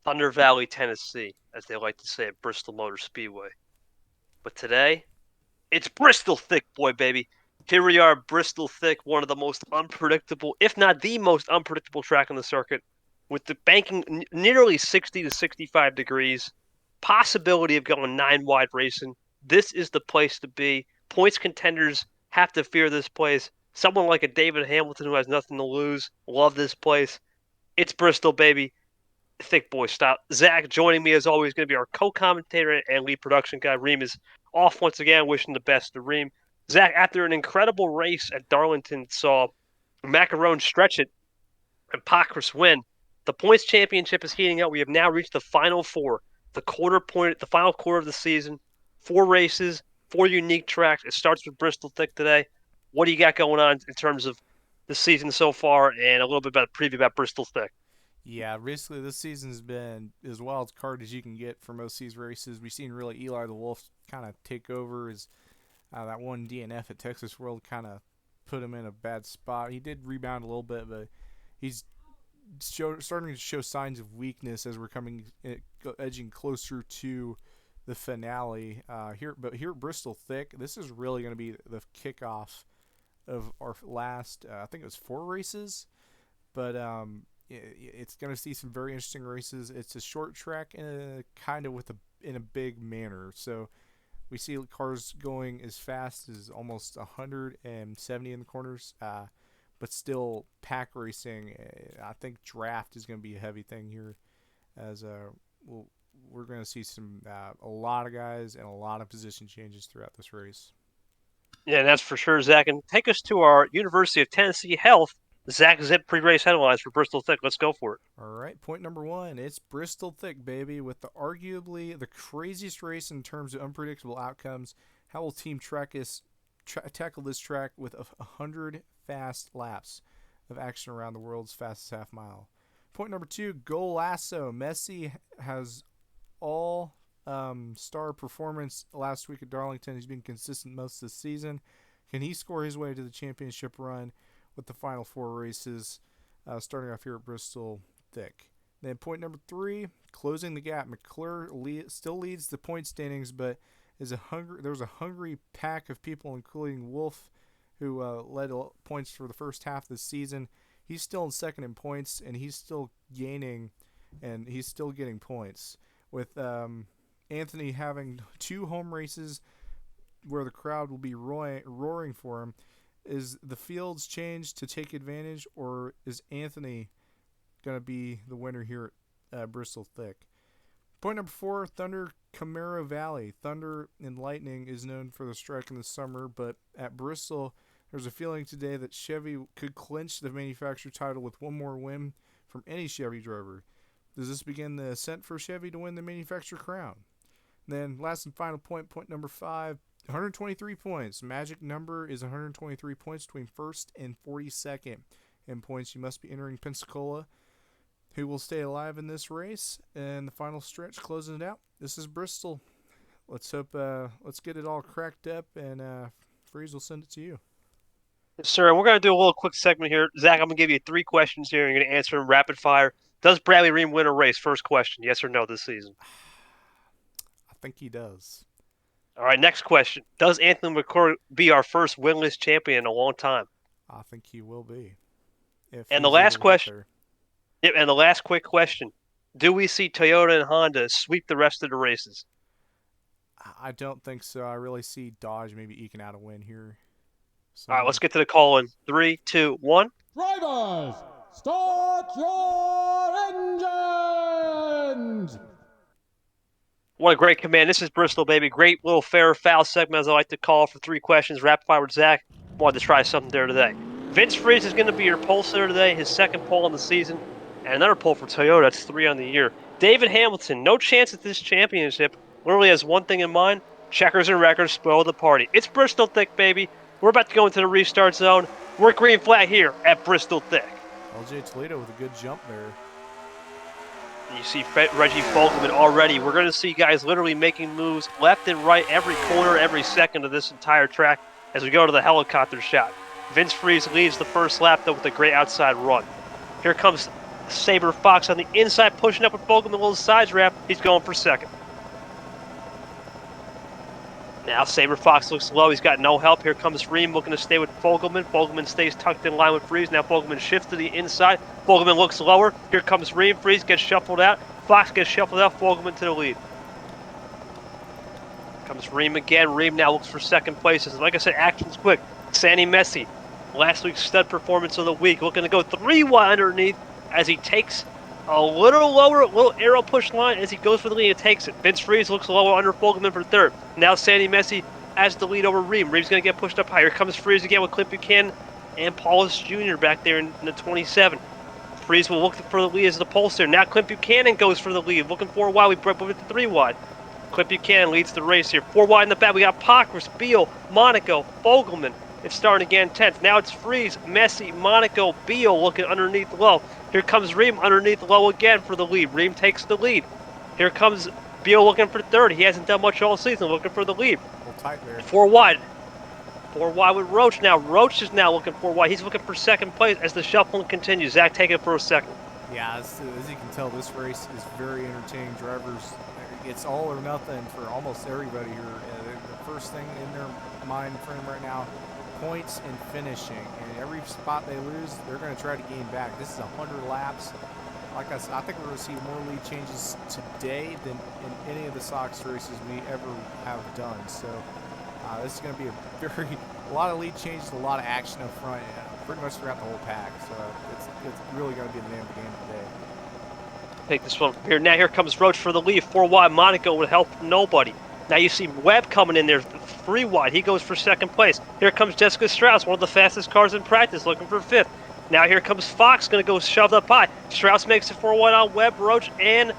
Thunder Valley, Tennessee, as they like to say at Bristol Motor Speedway. But today, it's Bristol Thicc, boy, baby. Here we are, Bristol Thicc, one of the most unpredictable, if not the most unpredictable track on the circuit, with the banking nearly 60 to 65 degrees, possibility of going 9 wide racing. This is the place to be. Points contenders have to fear this place. Someone like a David Hamilton who has nothing to lose, love this place. It's Bristol, baby. Thick boy style. Zach joining me as always going to be our co-commentator and lead production guy. Reem is off once again, wishing the best to Reem. Zach, after an incredible race at Darlington, saw Macaron stretch it and Pockrass win. The points championship is heating up. We have now reached the final four, the final quarter of the season. 4 races, 4 unique tracks. It starts with Bristol Thicc today. What do you got going on in terms of the season so far, and a little bit about a preview about Bristol Thicc? Yeah, basically this season's been as wild card as you can get for most of these races. We've seen really Eli the Wolf kind of take over as that one DNF at Texas World kind of put him in a bad spot. He did rebound a little bit, but he's starting to show signs of weakness as we're edging closer to the finale. Here at Bristol Thicc, this is really going to be the kickoff of our last, I think it was 4 races, but it's going to see some very interesting races. It's a short track and kind of in a big manner. So we see cars going as fast as almost 170 in the corners, but still pack racing. I think draft is going to be a heavy thing here, as we're going to see a lot of guys and a lot of position changes throughout this race. Yeah, that's for sure, Zach. And take us to our University of Tennessee Health. Zach Zip pre-race headlines for Bristol Thicc. Let's go for it. All right, point number one. It's Bristol Thicc, baby, with arguably the craziest race in terms of unpredictable outcomes. How will Team Trackis tackle this track with 100 fast laps of action around the world's fastest half mile? Point number two, Golasso. Messi has all star performance last week at Darlington. He's been consistent most of the season. Can he score his way to the championship run with the final 4 races, starting off here at Bristol Thicc? Then point number three, closing the gap. McClure still leads the point standings, but there was a hungry pack of people, including Wolf, who led points for the first half of the season. He's still in second in points, and he's still gaining, and he's still getting points. With Anthony having 2 home races where the crowd will be roaring for him, is the fields changed to take advantage, or is Anthony going to be the winner here at Bristol Thicc? Point number 4, Thunder Camaro Valley. Thunder and Lightning is known for the strike in the summer, but at Bristol, there's a feeling today that Chevy could clinch the manufacturer title with one more win from any Chevy driver. Does this begin the ascent for Chevy to win the manufacturer crown? And then last and final point number 5, 123 points. Magic number is 123 points between first and 42nd in points. You must be entering Pensacola, who will stay alive in this race. And the final stretch closing it out. This is Bristol. Let's get it all cracked up, and Freeze will send it to you. Yes, sir. We're going to do a little quick segment here. Zach, I'm going to give you 3 questions here. You're going to answer them rapid fire. Does Bradley Ream win a race? First question, yes or no this season? I think he does. All right, next question. Does Anthony McClure be our first winless champion in a long time? I think he will be. If And the he's able last to get question. there. Yep, and the last quick question. Do we see Toyota and Honda sweep the rest of the races? I don't think so. I really see Dodge maybe eking out a win here. All right, let's Somewhere. get to the call in. 3, 2, 1. Drivers, start your engines! What a great command. This is Bristol, baby. Great little fair or foul segment, as I like to call, for 3 questions. Rapid fire with Zach. Wanted to try something there today. Vince Freeze is going to be your pole sitter today, his second pole in the season, and another pole for Toyota. That's 3 on the year. David Hamilton, no chance at this championship. Literally has one thing in mind: checkers and records, spoil the party. It's Bristol Thicc, baby. We're about to go into the restart zone. We're green flag here at Bristol Thicc. LJ Toledo with a good jump there. You see Reggie Folkman already. We're going to see guys literally making moves left and right every corner, every second of this entire track as we go to the helicopter shot. Vince Freeze leads the first lap, though, with a great outside run. Here comes Saber Fox on the inside, pushing up with Fogelman, a little sides wrap. He's going for second. Now Saber Fox looks low. He's got no help. Here comes Ream looking to stay with Fogelman. Fogelman stays tucked in line with Freeze. Now Fogelman shifts to the inside. Fogelman looks lower. Here comes Ream. Freeze gets shuffled out. Fox gets shuffled out. Fogelman to the lead. Comes Ream again. Ream now looks for second place. Like I said, action's quick. Sandy Messi, last week's stud performance of the week, looking to go 3 wide underneath as he takes a little lower, little arrow push line as he goes for the lead and takes it. Vince Freeze looks lower under Fogelman for third. Now Sandy Messi has the lead over Ream. Ream's going to get pushed up high. Here comes Freeze again with Clint Buchanan and Paulus Jr. back there in the 27. Freeze will look for the lead as the pulse there. Now Clint Buchanan goes for the lead, looking 4 wide. We move it to 3 wide. Clint Buchanan leads the race here. 4 wide in the back. We got Pockris, Beal, Monaco, Fogelman. It's starting again 10th. Now it's Freeze, Messi, Monaco, Beal looking underneath low. Here comes Ream underneath low again for the lead. Ream takes the lead. Here comes Beal looking for third. He hasn't done much all season, looking for the lead. A little tight there. 4 wide. 4 wide with Roach now. Roach is now looking 4 wide. He's looking for second place as the shuffling continues. Zach taking it for a second. Yeah, as you can tell, this race is very entertaining. Drivers, it's all or nothing for almost everybody here. The first thing in their mind frame right now, points and finishing. And every spot they lose, they're going to try to gain back. This is 100 laps. Like I said, I think we're going to see more lead changes today than in any of the Sox races we ever have done. So this is going to be a lot of lead changes, a lot of action up front, pretty much throughout the whole pack. So it's really going to be the name of the game today. Take this one from here. Now here comes Roach for the lead. 4 wide. Monaco with help from nobody. Now you see Webb coming in there, 3 wide. He goes for second place. Here comes Jessica Strauss, one of the fastest cars in practice, looking for 5th. Now here comes Fox, going to go shoved up high. Strauss makes it 4 wide on Webb, Roach, and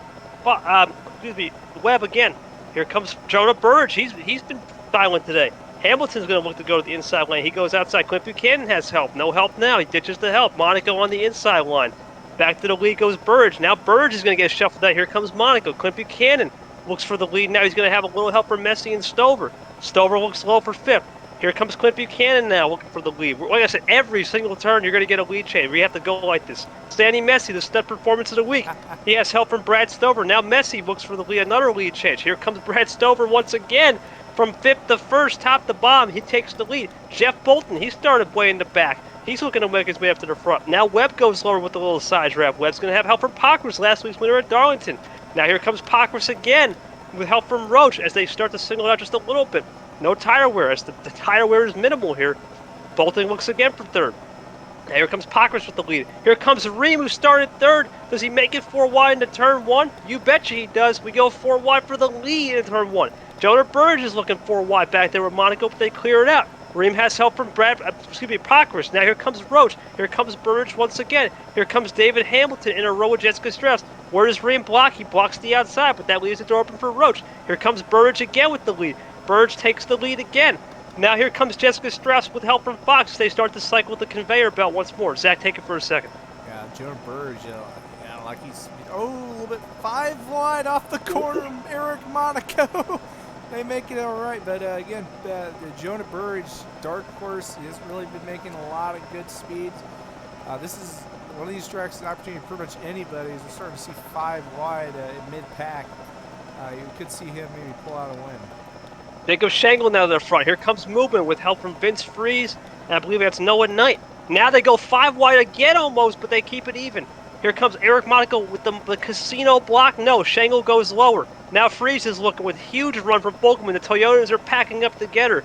Webb again. Here comes Jonah Burge. He's been silent today. Hamilton's going to look to go to the inside lane. He goes outside. Clint Buchanan has help. No help now. He ditches the help. Monaco on the inside line. Back to the lead goes Burge. Now Burge is going to get shuffled out. Here comes Monaco. Clint Buchanan looks for the lead. Now he's going to have a little help from Messi and Stover. Stover looks low for 5th. Here comes Clint Buchanan now looking for the lead. Like I said, every single turn you're going to get a lead change. We have to go like this. Sandy Messi, the stud performance of the week. He has help from Brad Stover. Now Messi looks for the lead, another lead change. Here comes Brad Stover once again. From 5th to 1st, top to bottom, he takes the lead. Jeff Bolton, he started way in the back. He's looking to make his way up to the front. Now Webb goes lower with the little size wrap. Webb's going to have help from Pockris, last week's winner at Darlington. Now here comes Pockris again with help from Roach as they start to single out just a little bit. No tire wear, as the tire wear is minimal here. Bolton looks again for 3rd. Now here comes Pockris with the lead. Here comes Ream, who started 3rd. Does he make it 4 wide into turn 1? You betcha he does. We go 4 wide for the lead in turn 1. Jonah Burge is looking 4 wide back there with Monaco, but they clear it out. Ream has help from Pockris. Now here comes Roach. Here comes Burge once again. Here comes David Hamilton in a row with Jessica Strauss. Where does Ream block? He blocks the outside, but that leaves the door open for Roach. Here comes Burge again with the lead. Burge takes the lead again. Now here comes Jessica Strauss with help from Fox. They start to cycle the conveyor belt once more. Zach, take it for a second. Yeah, Jonah Burge, like he's, a little bit 5 wide off the corner, Eric Monaco. They make it all right, but again, the Jonah Burge, dark horse, he has really been making a lot of good speeds. This is one of these tracks, an opportunity for pretty much anybody. As we're starting to see 5 wide in mid-pack, you could see him maybe pull out a win. Jacob Shangle now to the front. Here comes movement with help from Vince Freeze, and I believe that's Noah Knight. Now they go 5 wide again almost, but they keep it even. Here comes Eric Monaco with the casino block. No, Shangle goes lower. Now Freeze is looking with huge run from Fogelman. The Toyotas are packing up together.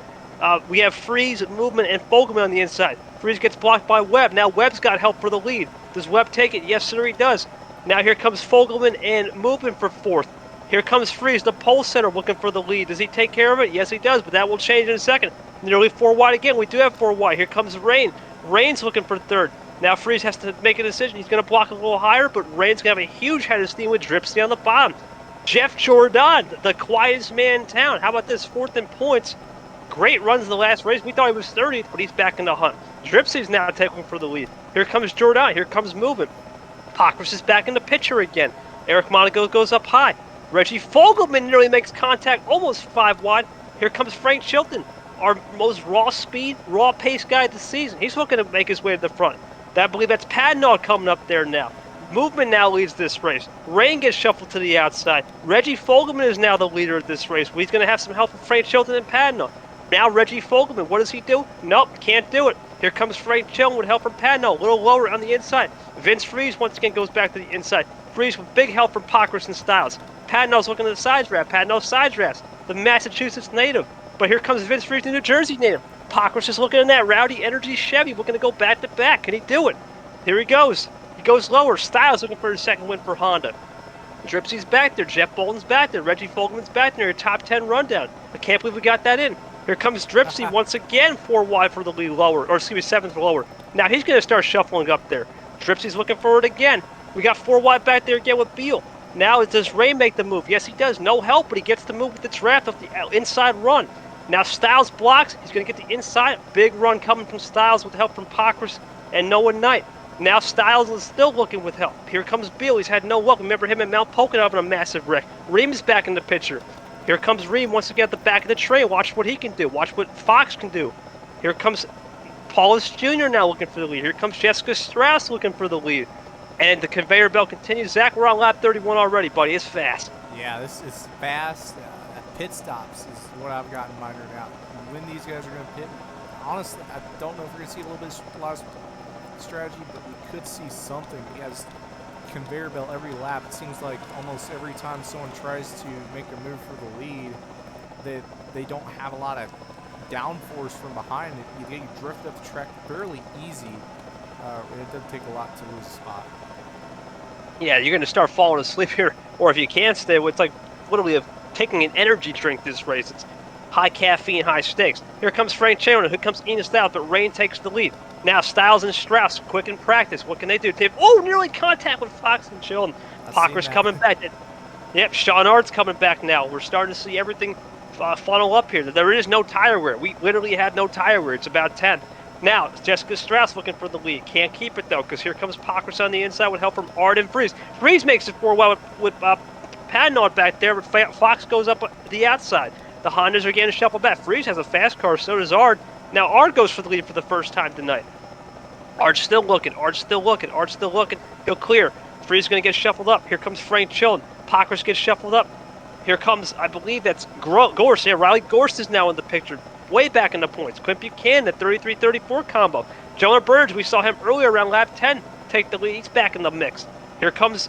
We have Freeze, movement, and Fogelman on the inside. Freeze gets blocked by Webb. Now Webb's got help for the lead. Does Webb take it? Yes, sir, he does. Now here comes Fogelman and movement for 4th. Here comes Freeze, the pole center, looking for the lead. Does he take care of it? Yes, he does, but that will change in a second. Nearly 4 wide again. We do have 4 wide. Here comes Rain. Rain's looking for 3rd. Now Freeze has to make a decision. He's going to block a little higher, but Rain's going to have a huge head of steam with Dripsy on the bottom. Jeff Jordan, the quietest man in town. How about this? 4th in points. Great runs in the last race. We thought he was 30th, but he's back in the hunt. Dripsy's now taking for the lead. Here comes Jordan. Here comes movement. Pockris is back in the picture again. Eric Monaco goes up high. Reggie Fogelman nearly makes contact, almost 5 wide. Here comes Frank Chilton, our most raw speed, raw pace guy of the season. He's looking to make his way to the front. I believe that's Padnaw coming up there now. Movement now leads this race. Rain gets shuffled to the outside. Reggie Fogelman is now the leader of this race. He's going to have some help from Frank Chilton and Padno. Now Reggie Fogelman, what does he do? Nope, can't do it. Here comes Frank Chilton with help from Padno. A little lower on the inside. Vince Freeze once again goes back to the inside. Freeze with big help from Pockris and Styles. Padno's looking at the sides wrap. Padno's sides wraps. The Massachusetts native. But here comes Vince Freeze, the New Jersey native. Pockris is looking at that rowdy energy Chevy, looking to go back to back. Can he do it? Here he goes. He goes lower. Styles looking for his second win for Honda. Dripsy's back there. Jeff Bolton's back there. Reggie Fogelman's back there. A top 10 rundown. I can't believe we got that in. Here comes Dripsy once again, 4 wide for the lead lower, or excuse me, 7th lower. Now he's going to start shuffling up there. Dripsy's looking for it again. We got 4 wide back there again with Beal. Now does Ray make the move? Yes, he does. No help, but he gets the move with the draft off the inside run. Now Styles blocks. He's going to get the inside. Big run coming from Styles with help from Pockris and Noah Knight. Now Styles is still looking with help. Here comes Beal. He's had no luck. Remember him and Mount Pocono having a massive wreck. Reem's back in the picture. Here comes Reem once again at the back of the train. Watch what he can do. Watch what Fox can do. Here comes Paulus Jr. now looking for the lead. Here comes Jessica Strauss looking for the lead. And the conveyor belt continues. Zach, we're on lap 31 already, buddy. It's fast. Yeah, this is fast. Pit stops is what I've gotten mitered out. When these guys are going to pit, honestly, I don't know if we're going to see a lot of strategy, but we could see something. He has conveyor belt every lap. It seems like almost every time someone tries to make a move for the lead, they don't have a lot of downforce from behind it. You drift up the track fairly easy. It doesn't take a lot to lose a spot. Yeah, you're going to start falling asleep here, or if you can't stay, it's like literally taking an energy drink this race. It's high caffeine, high stakes. Here comes Frank Chandler. Here comes Enos Styles, but Rain takes the lead. Now Styles and Strauss, quick in practice. What can they do? Nearly contact with Fox and Chilton. Pockris coming back. Yep, Sean Art's coming back now. We're starting to see everything funnel up here. There is no tire wear. We literally had no tire wear. It's about 10. Now, Jessica Strauss looking for the lead. Can't keep it, though, because here comes Pockris on the inside with help from Art and Freeze. Freeze makes it 4 wide with Padnott back there, but Fox goes up the outside. The Hondas are getting shuffled back. Freeze has a fast car, so does Art. Now Art goes for the lead for the first time tonight. Art's still looking. He'll clear. Freeze is going to get shuffled up. Here comes Frank Chilton. Pockris gets shuffled up. Here comes, I believe that's Gorse. Yeah, Riley Gorse is now in the picture. Way back in the points. Quint Buchanan, the 33-34 combo. Jonah Burge, we saw him earlier around lap 10. Take the lead. He's back in the mix. Here comes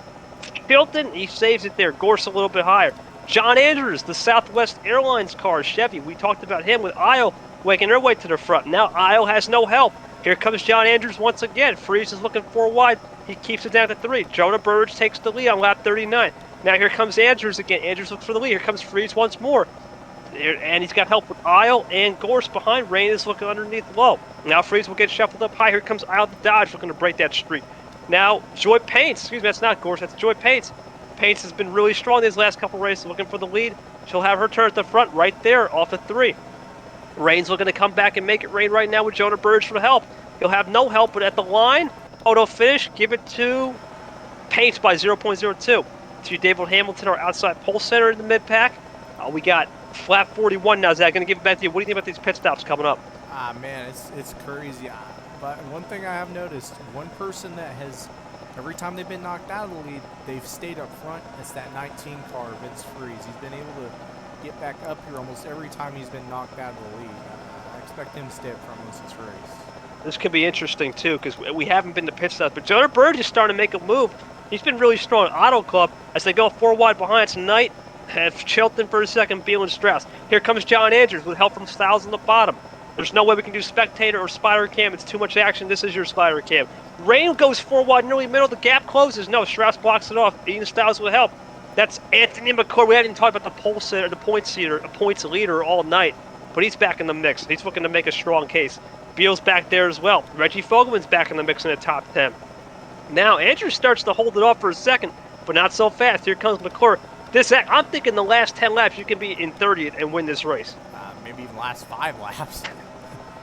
Chilton. He saves it there. Gorse a little bit higher. John Andrews, the Southwest Airlines car, Chevy. We talked about him with Isle waking her way to the front. Now Isle has no help. Here comes John Andrews once again. Freeze is looking 4 wide. He keeps it down to 3. Jonah Burge takes the lead on lap 39. Now here comes Andrews again. Andrews looks for the lead. Here comes Freeze once more. And he's got help with Isle and Gorse behind. Rain is looking underneath low. Now Freeze will get shuffled up high. Here comes Isle the Dodge looking to break that streak. Now Joy Paints. Excuse me, that's not Gorse. That's Joy Paints. Paints has been really strong these last couple races, looking for the lead. She'll have her turn at the front right there off of 3. Rain's looking to come back and make it rain right now with Jonah Burge for help. He'll have no help, but at the line, auto finish, give it to Paints by 0.02. To David Hamilton, our outside pole center in the mid-pack. We got flat 41 now. Zach, going to give it back to you. What do you think about these pit stops coming up? Man, it's crazy. But one thing I have noticed, one person that has, every time they've been knocked out of the lead, they've stayed up front. It's that 19 car, Vince Freeze. He's been able to get back up here almost every time he's been knocked out of the lead. I expect him to stay up front most of this race. This could be interesting, too, because we haven't been to pit stops. But Jonah Burge is starting to make a move. He's been really strong at Auto Club as they go 4 wide behind tonight. Have Chilton for a second, Beal and Strauss. Here comes John Andrews with help from Styles on the bottom. There's no way we can do spectator or spider cam. It's too much action. This is your spider cam. Rain goes 4 wide, nearly middle. The gap closes. No, Strauss blocks it off. Ian Styles with help. That's Anthony McClure. We haven't even talked about the pole setter, the points leader all night. But he's back in the mix. He's looking to make a strong case. Beal's back there as well. Reggie Fogelman's back in the mix in the top 10. Now, Andrews starts to hold it off for a second, but not so fast. Here comes McClure. I'm thinking the last 10 laps, you can be in 30th and win this race. Maybe even last 5 laps.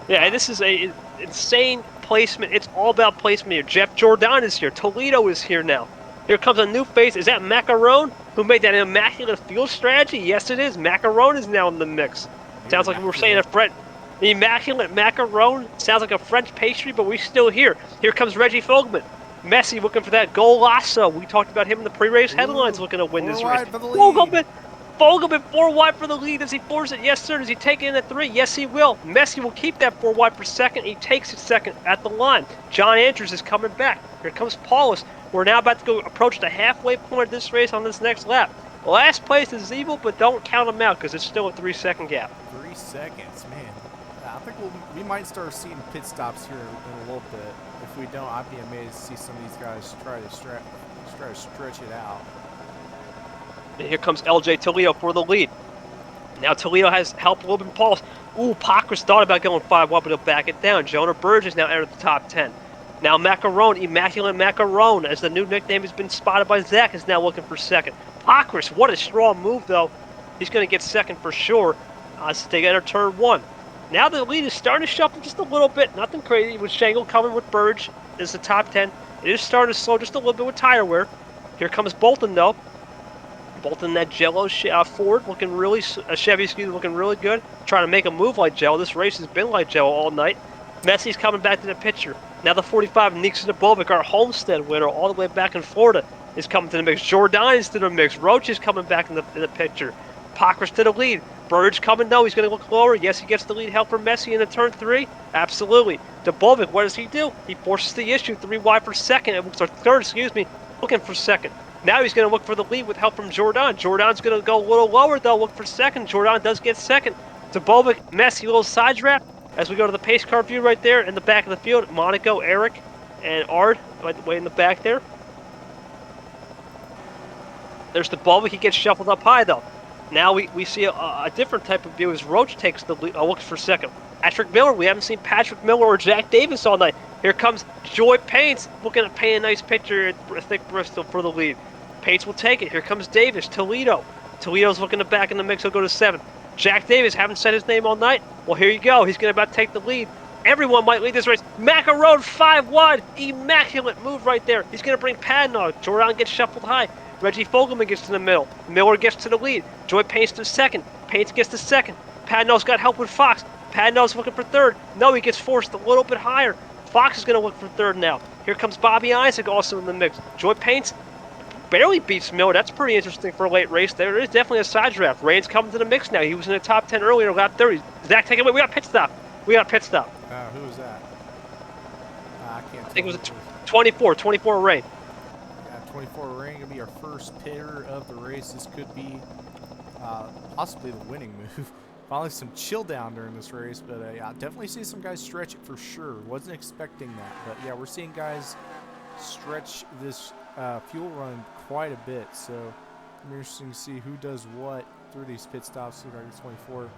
Yeah, this is a insane placement. It's all about placement here. Jeff Jordan is here. Toledo is here now. Here comes a new face. Is that Macaron, who made that immaculate fuel strategy? Yes, it is. Macaron is now in the mix. Sounds like we're saying a French. The immaculate macaron sounds like a French pastry, but we're still here. Here comes Reggie Fogelman. Messi looking for that golazo. We talked about him in the pre-race headlines Ooh, looking to win 4 this race. wide for the lead. Fogelman 4 wide for the lead. Does he force it? Yes, sir. Does he take it in at 3? Yes, he will. Messi will keep that 4 wide for second. He takes it second at the line. John Andrews is coming back. Here comes Paulus. We're now about to go approach the halfway point of this race on this next lap. Last place is evil, but don't count him out because it's still a 3-second gap. 3 seconds, man. I think we might start seeing pit stops here in a little bit. If we don't, I'd be amazed to see some of these guys try to stretch it out. And here comes LJ Toledo for the lead. Now Toledo has helped Logan Pauls. Ooh, Pockrass thought about going 5 wide, but he'll back it down. Jonah Burgess now entered the top 10. Now Macaron, Immaculate Macaron, as the new nickname has been spotted by Zach, is now looking for second. Pockrass, what a strong move, though. He's going to get second for sure as they enter turn 1. Now the lead is starting to shuffle just a little bit. Nothing crazy with Shangle coming with Burge as the top 10. It is starting to slow just a little bit with tire wear. Here comes Bolton, though. Bolton, that Jello Ford, looking really, Chevy, looking really good. Trying to make a move like Jello. This race has been like Jello all night. Messi's coming back to the picture. Now the 45, Nixon Bovic, our Homestead winner, all the way back in Florida, is coming to the mix. Jordan's to the mix. Roach is coming back in the picture. Pockrass to the lead. Burge coming, no, he's going to look lower. Yes, he gets the lead help from Messi in the turn 3. Absolutely. Debovic, what does he do? He forces the issue. 3 wide for second. Or third, excuse me. Looking for second. Now he's going to look for the lead with help from Jordan. Jordan's going to go a little lower, though. Look for second. Jordan does get second. Debovic, Messi, little side draft. As we go to the pace car view right there in the back of the field, Monaco, Eric, and Ard, way in the back there. There's Debovic. He gets shuffled up high, though. Now we see a different type of view as Roach takes the lead, looks for second. Patrick Miller, we haven't seen Patrick Miller or Jack Davis all night. Here comes Joy Paints, looking at painting a nice picture at Thicc Bristol for the lead. Paints will take it. Here comes Davis, Toledo. Toledo's looking to back in the mix, he'll go to 7. Jack Davis, haven't said his name all night. Well, here you go, he's going to about take the lead. Everyone might lead this race. Macaron 5 wide, immaculate move right there. He's going to bring Padnog. Jordan gets shuffled high. Reggie Fogelman gets to the middle. Miller gets to the lead. Joy Paints to second. Paints gets to second. Padnog's got help with Fox. Padnog's looking for third. No, he gets forced a little bit higher. Fox is going to look for third now. Here comes Bobby Isaac also in the mix. Joy Paints barely beats Miller. That's pretty interesting for a late race. There is definitely a side draft. Rain's coming to the mix now. He was in the top 10 earlier, lap 30. Zach, take it away. We got a pit stop. Who was that? I can't. I think it was a 24 Rain. 24 Rain gonna be our first pitter of the race. This could be possibly the winning move. Finally some chill down during this race, but yeah, definitely see some guys stretch it for sure. Wasn't expecting that, but yeah, we're seeing guys stretch this fuel run quite a bit. So I'm interested to see who does what through these pit stops. Look like 24.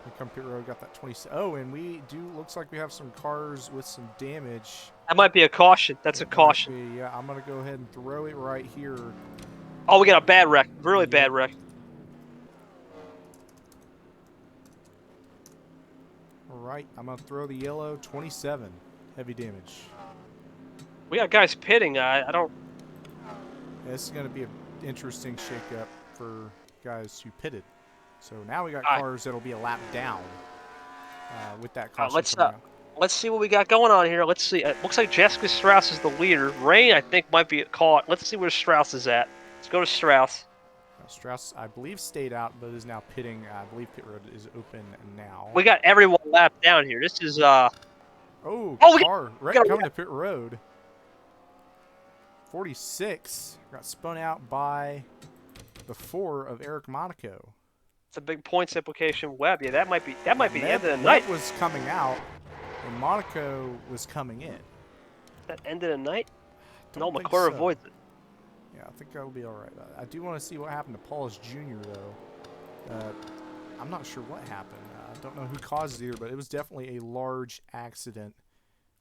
We come pit road, got that 20. Oh, and we do. Looks like we have some cars with some damage. That might be a caution. That's a caution. Yeah, I'm gonna go ahead and throw it right here. Oh, we got a bad wreck. Really bad wreck. All right, I'm gonna throw the yellow 27. Heavy damage. We got guys pitting. I don't. This is gonna be an interesting shakeup for guys who pitted. So now we got cars that'll be a lap down with that caution. Let's see what we got going on here. Let's see. It looks like Jessica Strauss is the leader. Rain, I think, might be caught. Let's see where Strauss is at. Let's go to Strauss. Strauss, I believe, stayed out, but is now pitting. I believe pit road is open now. We got everyone lapped down here. This is car right coming to pit road. 46 got spun out by the 4 of Eric Monaco. It's a big points implication. Webb, yeah, that might be the end of the night. Webb was coming out, and Monaco was coming in. That end of the night? No, McClure avoids it. Yeah, I think that'll be all right. I do want to see what happened to Paulus Jr. though. I'm not sure what happened. I don't know who caused it either, but it was definitely a large accident,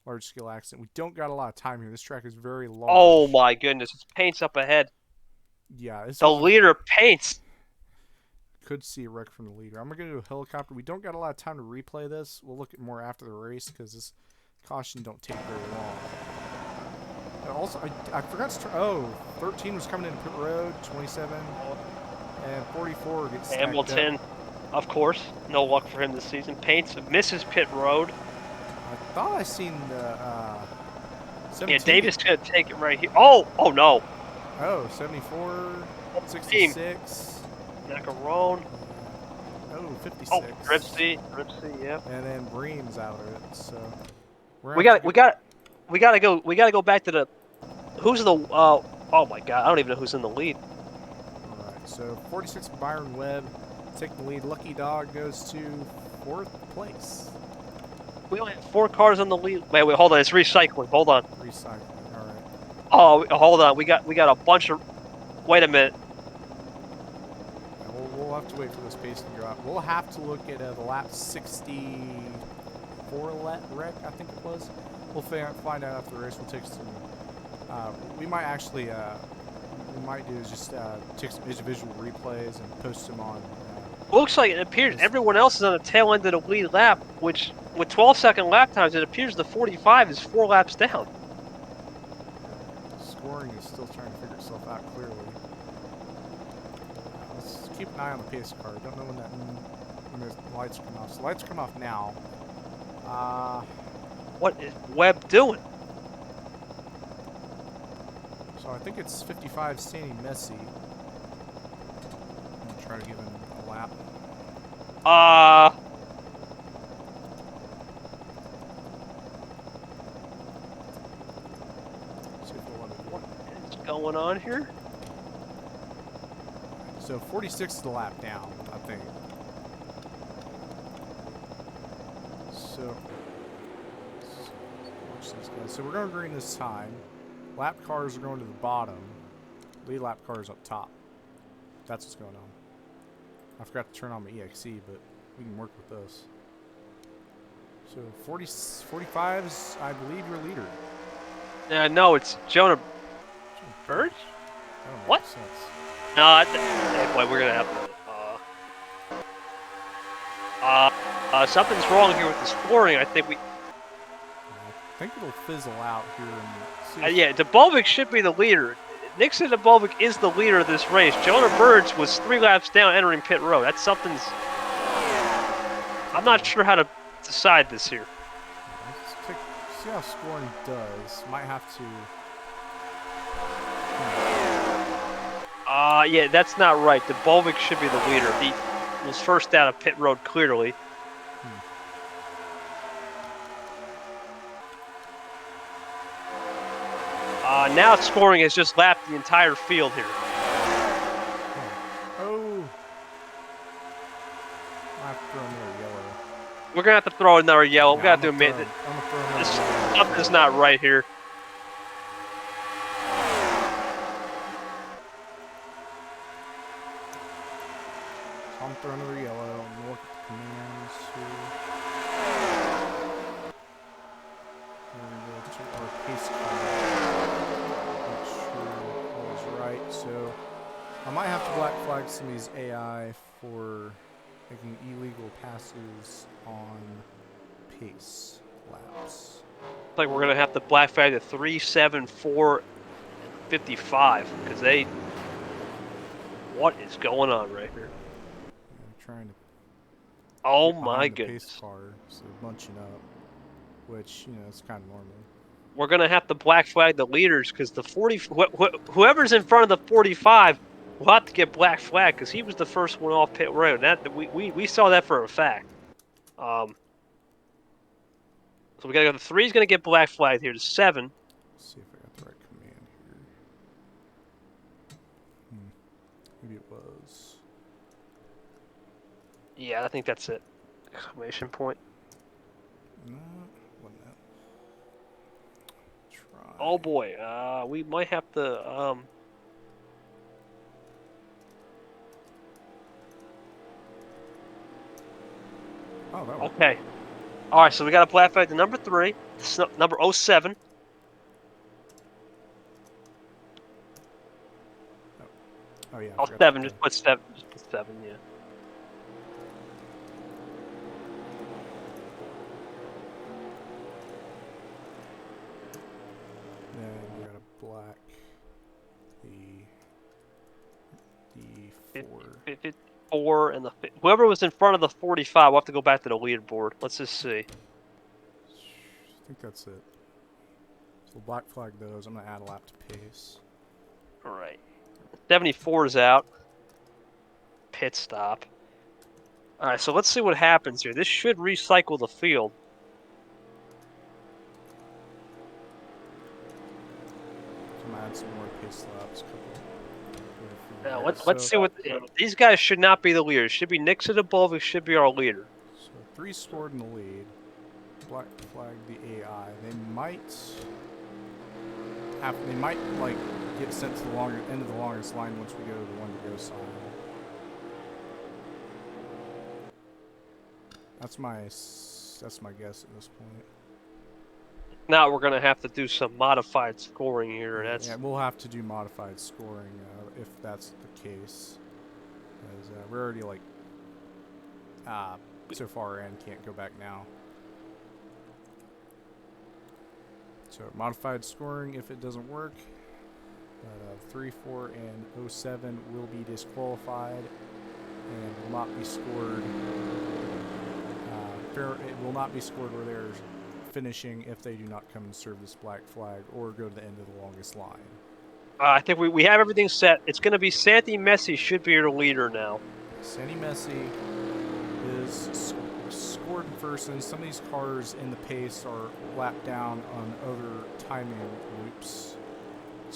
large-scale accident. We don't got a lot of time here. This track is very large. Oh my goodness! It's Paints up ahead. Yeah, the leader Paints. Could see a wreck from the leader. I'm going to do a helicopter. We don't got a lot of time to replay this. We'll look at more after the race because this caution don't take very long. And also, I forgot to 13 was coming into pit road, 27, and 44 gets Hamilton, of course. No luck for him this season. Paints misses pit road. I thought I seen the Yeah, 17. Davis gonna take it right here. Oh, oh no. Oh, 74, Team. 66. Macaron. Oh, Oh, 56. Dripsy, yep. And then Bream's out of it, so we're We gonna have got, to go. we gotta go back to the. Who's the? Oh my God, I don't even know who's in the lead. All right, so 46 Byron Webb taking the lead. Lucky Dog goes to 4th place. We only have 4 cars on the lead. Wait, hold on. It's recycling. Hold on. Recycling. All right. Oh, hold on. We got a bunch of. Wait a minute. Yeah, we'll have to wait for this pace to go out. We'll have to look at the lap 64 wreck, I think it was. We'll find out after the race. We'll take some. We might actually. We might do is just take some visual replays and post them on. Looks like it appears everyone else is on the tail end of the lead lap, which with 12-second lap times, it appears the 45 is 4 laps down. Scoring is still trying to figure itself out clearly. Let's keep an eye on the pace car. Don't know when the lights come off. So the lights come off now. What is Webb doing? So I think it's 55 Sandy Messi. I'm gonna try to give him a lap. See if we'll let me do it. What is going on here? So 46 is the lap down, I think. So watch these guys. So we're going green this time. Lap cars are going to the bottom. Lead lap cars up top. That's what's going on. I forgot to turn on my EXE, but we can work with this. So 45 is, I believe, your leader. No, it's Jonah Birch? That don't make What? sense. No, hey, boy, we're gonna have to. Something's wrong here with the scoring. I think we. I think it'll fizzle out here. Yeah, Dubovik should be the leader. Nixon Dubovik is the leader of this race. Jonah Birds was 3 laps down entering pit road. That's something's. I'm not sure how to decide this here. Let's see how scoring does. Might have to. Yeah, that's not right. Dubovik should be the leader. He was first down of pit road clearly. Now scoring has just lapped the entire field here. Oh. I have to throw another yellow. We're gonna have to throw another yellow. We Yeah, gotta do a minute. I'm gonna throw another yellow. Something's not right here. So I'm throwing another yellow. I'm gonna look at the commands here. We're gonna go to our pace car. Make sure all is right. So I might have to black flag some of these AI for making illegal passes on pace laps. Looks like we're gonna have to black flag the 37455 because they. What is going on right here? I'm trying to. Oh get my behind the goodness! pace car, so they're bunching up, which it's kind of normal. We're gonna have to black flag the leaders because the 40, whoever's in front of the 45 will have to get black flag because he was the first one off pit road. That we saw that for a fact. So we gotta go. The 3's gonna get black flagged here. The 7. Let's see if I got the right command here. Maybe it was. Yeah, I think that's it. Exclamation point. No, wasn't that? Try. Oh boy, we might have to. Oh, that worked. Okay. All right, so we got to black flag the number 3, number 07. Oh yeah. Oh, 7. Just put 7. Just put 7. Yeah. Then we got a black. The 4. 4 and the whoever was in front of the 45. We'll have to go back to the leaderboard. Let's just see. I think that's it. So black flag those. I'm gonna add a lap to pace. All right. 74 is out. Pit stop. All right, so let's see what happens here. This should recycle the field. I'm gonna add some more pace laps. Now, Couple. let's see what these guys should not be the leaders. Should be Nixon above. Who should be our leader. So 3 scored in the lead. Black flag the AI. They might like get sent to the end of the longest line once we go to the one to go sign. That's my guess at this point. Now we're gonna have to do some modified scoring here. Yeah, we'll have to do modified scoring if that's the case. Because we're already like so far in, can't go back now. So modified scoring if it doesn't work. But 3, 4, and 07 will be disqualified and will not be scored. It will not be scored where they're finishing if they do not come and serve this black flag or go to the end of the longest line. I think we have everything set. It's going to be Santi Messi should be your leader now. Santi Messi is scored in first, and some of these cars in the pace are lapped down on other timing loops.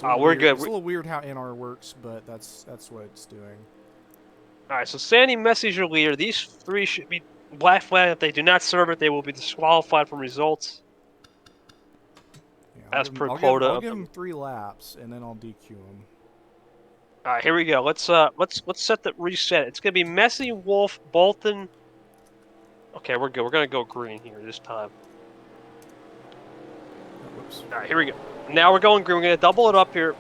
We're good. It's a little weird how NR works, but that's what it's doing. All right, so Santi Messi's your leader. These 3 should be black flag. If they do not serve it, they will be disqualified from results. Yeah, as per quota. I'll give him 3 laps, and then I'll DQ him. All right, here we go. Let's set the reset. It's gonna be Messi, Wolf, Bolton. Okay, we're good. We're gonna go green here this time. Whoops. All right, here we go. Now we're going green. We're gonna double it up here.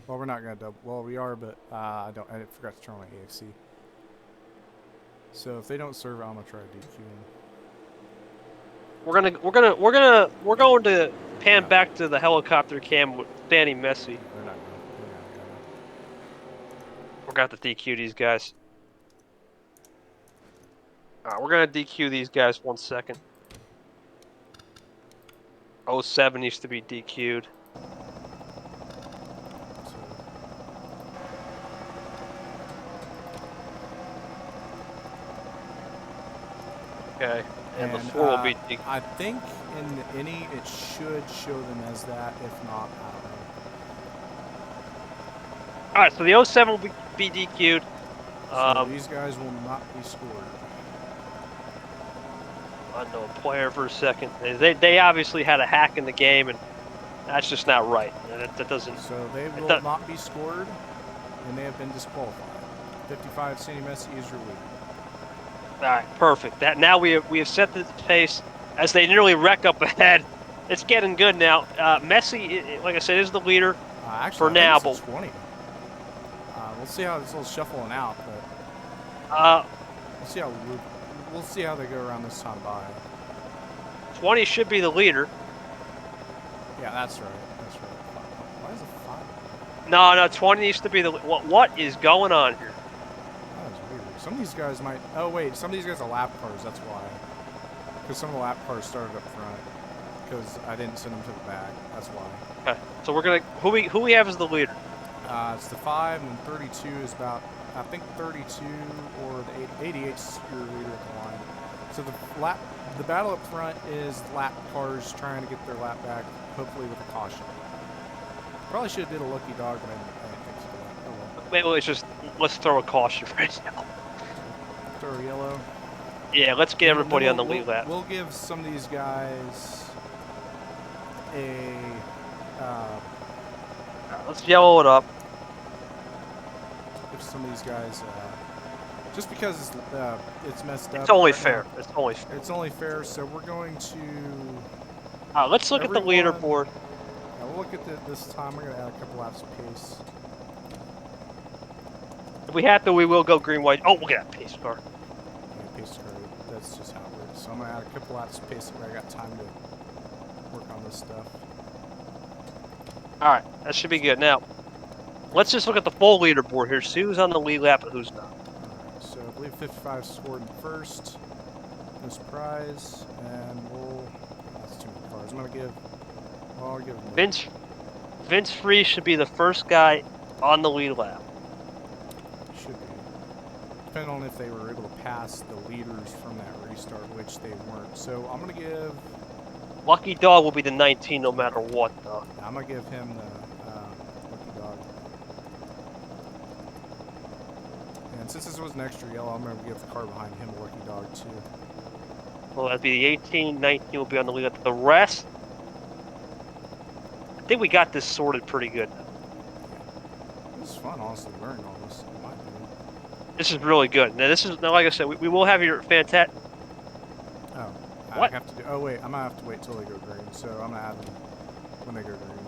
Well, we're not gonna double. Well, we are, but I forgot to turn on my AXC. So if they don't serve, I'm gonna try to DQ them. We're going to pan back to the helicopter cam with Santi Messi. They're not gonna. We're gonna have to DQ these guys. All right, we're gonna DQ these guys 1 second. 07 needs to be DQ'd. Okay, and the 4 will be DQ'd. I think in the innie it should show them as that. If not, I don't know. All right, so the 07 will be DQ'd. So these guys will not be scored. Unknown player for a second. They obviously had a hack in the game, and that's just not right. That doesn't. So they will not be scored, and they have been disqualified. 55 Santi Messi is your leader. All right, perfect. Now we have set the pace as they nearly wreck up ahead. It's getting good now. Messi, like I said, is the leader actually, for now, but 20. We'll see how this little shuffling out, but we'll see how they go around this time by. 20 should be the leader. Yeah, that's right. That's right. Why is it 5? No, 20 needs to be the. What is going on here? That is weird. Some of these guys might. Oh wait, some of these guys are lap cars. That's why. Because some of the lap cars started up front. Because I didn't send them to the back. That's why. Okay, so we're gonna who we have as the leader. It's the 5 and 32 is about. I think 32 or the 88 is your leader at the line. So the battle up front is lap cars trying to get their lap back, hopefully with a caution. Probably should have did a lucky dog, but I didn't think so. Oh well. Maybe let's throw a caution right now. Throw a yellow. Yeah, let's get everybody on the lead lap. We'll give some of these guys a. Let's yellow it up. Give some of these guys. Just because it's messed up. It's only fair. It's only fair. It's only fair. So we're going to. Let's look at the leaderboard. Yeah, we'll look at this time. We're going to add a couple laps of pace. If we have to, we will go green, white. Oh, look at that pace car. Yeah, pace car. That's just how it works. So I'm going to add a couple laps of pace where I got time to work on this stuff. All right, that should be good. Now, let's just look at the full leaderboard here. See who's on the lead lap and who's not. Alright, so I believe 55 scored in first. No surprise. And that's too many cars. I'm going to give Well, I'll give him Vince Freeze should be the first guy on the lead lap. should be. Depending on if they were able to pass the leaders from that restart, which they weren't. So I'm gonna give Lucky Dog will be the 19 no matter what, though. I'm gonna give him the lucky dog. And since this was an extra yellow, I'm gonna give the car behind him a lucky dog too. Well, that'd be the 18, 19 will be on the lead lap. The rest, I think we got this sorted pretty good. This is fun, honestly, learning all this. In my opinion. This is really good. Now, like I said, we will have your fantastic. Oh, What? I have to do. Oh wait, I'm gonna have to wait till they go green. So I'm gonna add them when they go green.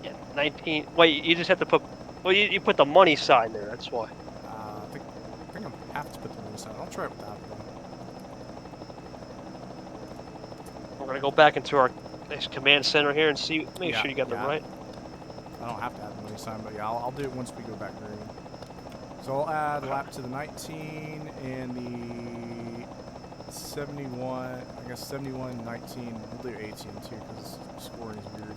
Yeah, 19. Wait, you just have to put. Well, you put the money sign there. That's why. I think I have to put them in the side. I'll try it without them. We're gonna go back into our next command center here and see. Make Yeah, sure you got them right. I don't have to add the money sign, but yeah, I'll do it once we go back green. So I'll add lap to the 19 and the 71. I guess 71, 19. We'll do 18 too because scoring is weird.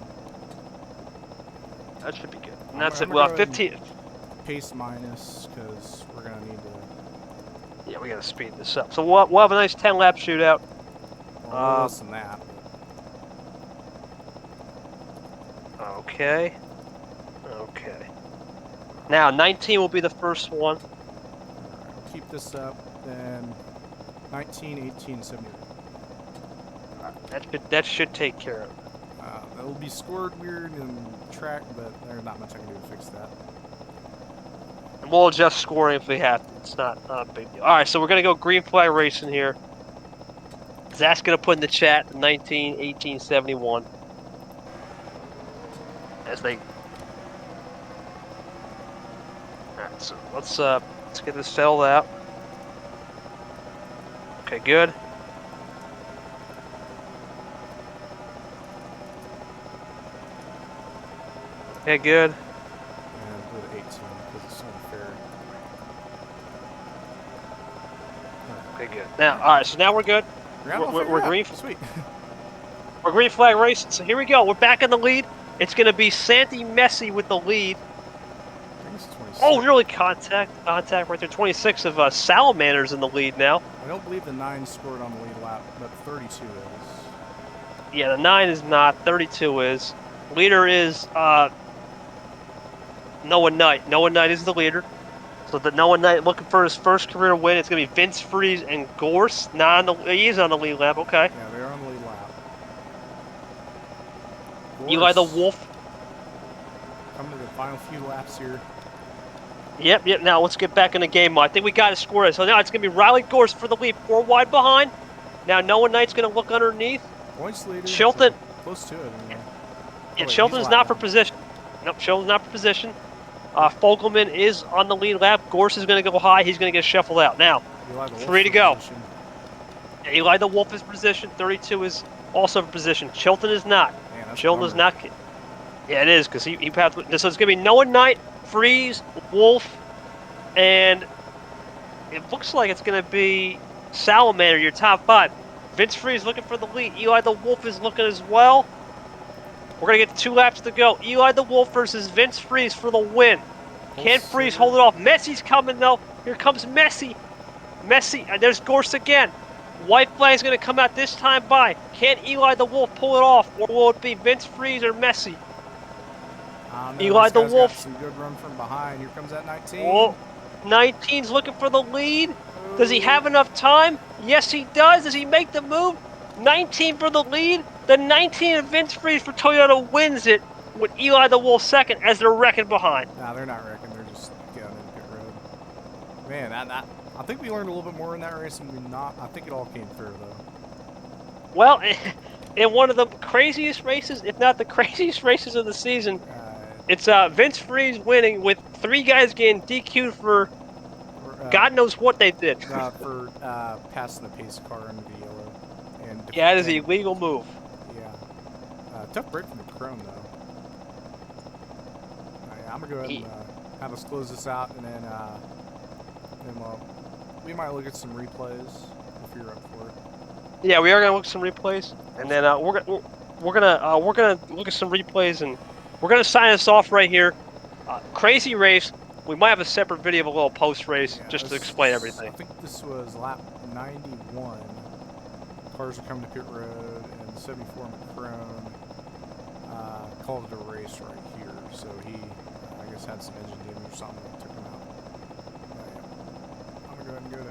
That should be good. And I'm that's gonna it. Well, go ahead and 15. Pace minus because we're gonna need to. Yeah, we gotta speed this up. So we'll have a nice 10 lap shootout. Well, less than that. Okay. Okay. Now 19 will be the first one. Alright, we'll keep this up. Then 19, 18, 78. That should take care of it. It'll be scored weird in track, but there's not much I can do to fix that. And we'll adjust scoring if we have to. It's not a big deal. All right, so we're gonna go green flag racing here. Zach's gonna put in the chat the 19, 18, 71. As they. All right, so let's get this settled out. Okay, good. Okay, good. And put 18 because it's so unfair. Okay, good. Now, all right, so now we're good. We're green. Sweet. We're green flag racing. So here we go. We're back in the lead. It's gonna be Santi Messi with the lead. I think it's 26. Oh, really? Contact right there. 26 of Salamanders in the lead now. I don't believe the 9 scored on the lead lap, but 32 is. Yeah, the 9 is not. 32 is. Leader is Noah Knight. Noah Knight is the leader. So the Noah Knight looking for his first career win. It's gonna be Vince Freeze and Gorse. He is on the lead lap. Okay. Yeah, they're on the lead lap. Eli the Gorse Wolf. coming to the final few laps here. Yep. Now let's get back in the game. I think we got to score it. So now it's going to be Riley Gorse for the lead. 4 wide behind. Now Noah Knight's going to look underneath. Points leader. Chilton. Close to it. Anyway. Yeah, wait, Chilton's he's not lap for down. position. Nope, Chilton's not for position. Fogelman is on the lead lap. Gorse is going to go high. He's going to get shuffled out. Now, Eli the Wolf's 3 to for go. position. Eli the Wolf is position. 32 is also for position. Chilton is not. Man, that's a Chilton is bummer. not. Yeah, it is because he passed. So it's going to be Noah Knight, Freeze, Wolf, and it looks like it's going to be Salamander, your top 5. Vince Freeze looking for the lead. Eli the Wolf is looking as well. We're going to get 2 laps to go. Eli the Wolf versus Vince Freeze for the win. Can Freeze hold it off? Messi's coming, though. Here comes Messi. And there's Gorse again. White flag's going to come out this time by. Can Eli the Wolf pull it off? Or will it be Vince Freeze or Messi? Eli This the guy's got Wolf. some good run from behind. Here comes that 19. Oh, 19's looking for the lead. Does he have enough time? Yes, he does. Does he make the move? 19 for the lead. The 19 of Vince Freeze for Toyota wins it with Eli the Wolf second as they're wrecking behind. Nah, they're not wrecking. They're just going in pit road. Man, I think we learned a little bit more in that race than we not. I think it all came fair, though. Well, in one of the craziest races, if not the craziest races of the season, it's Vince Freeze winning with 3 guys getting DQ'd for God knows what they did. For passing the pace car into the yellow. And Yeah, it is an illegal move. Yeah. Tough break from the Chrome, though. I'm going to go ahead and have us close this out, and then we might look at some replays if you're up for it. Yeah, we are going to look at some replays, and then we're gonna look at some replays and we're gonna sign us off right here. Crazy race. We might have a separate video of a little post race Yeah, just to explain everything. I think this was lap 91. Cars are coming to pit road, and 74 McCrone called it a race right here. So he, I guess, had some engine damage or something that took him out. Yeah. I'm gonna go ahead and go to.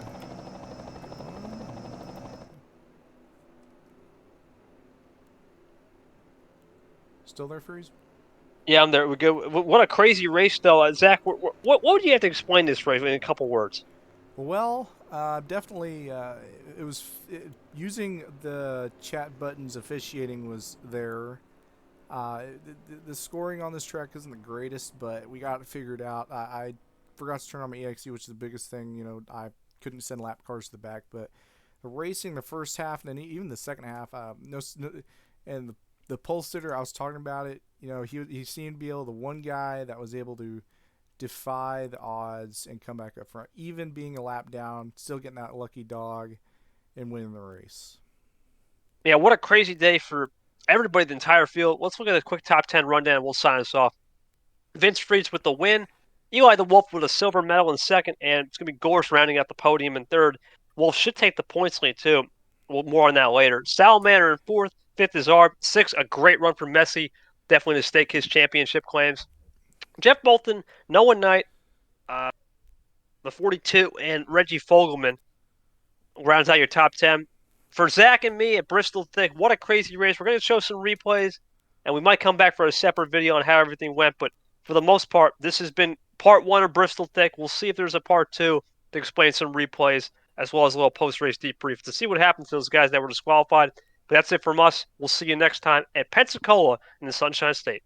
Still there, Freeze? Yeah, I'm there. We go. What a crazy race, though, Zach. What would you have to explain this race in a couple words? Well, definitely, it was using the chat buttons. Officiating was there. The scoring on this track isn't the greatest, but we got it figured out. I forgot to turn on my EXE, which is the biggest thing. You know, I couldn't send lap cars to the back, but the racing the first half and then even the second half, and the pole sitter, I was talking about it. You know, he seemed to be able the one guy that was able to defy the odds and come back up front, even being a lap down, still getting that lucky dog and winning the race. Yeah, what a crazy day for everybody, the entire field. Let's look at a quick top 10 rundown and we'll sign us off. Vince Freeze with the win. Eli the Wolf with a silver medal in second, and it's going to be Gorse rounding out the podium in third. Wolf should take the points lead, too. Well, more on that later. Salamander in fourth. Fifth is Arb. Sixth, a great run for Messi. Definitely to stake his championship claims. Jeff Bolton, Noah Knight, the 42, and Reggie Fogelman rounds out your top 10. For Zach and me at Bristol Thicc, what a crazy race. We're going to show some replays, and we might come back for a separate video on how everything went. But for the most part, this has been part one of Bristol Thicc. We'll see if there's a part two to explain some replays, as well as a little post-race debrief to see what happened to those guys that were disqualified. But that's it from us. We'll see you next time at Pensacola in the Sunshine State.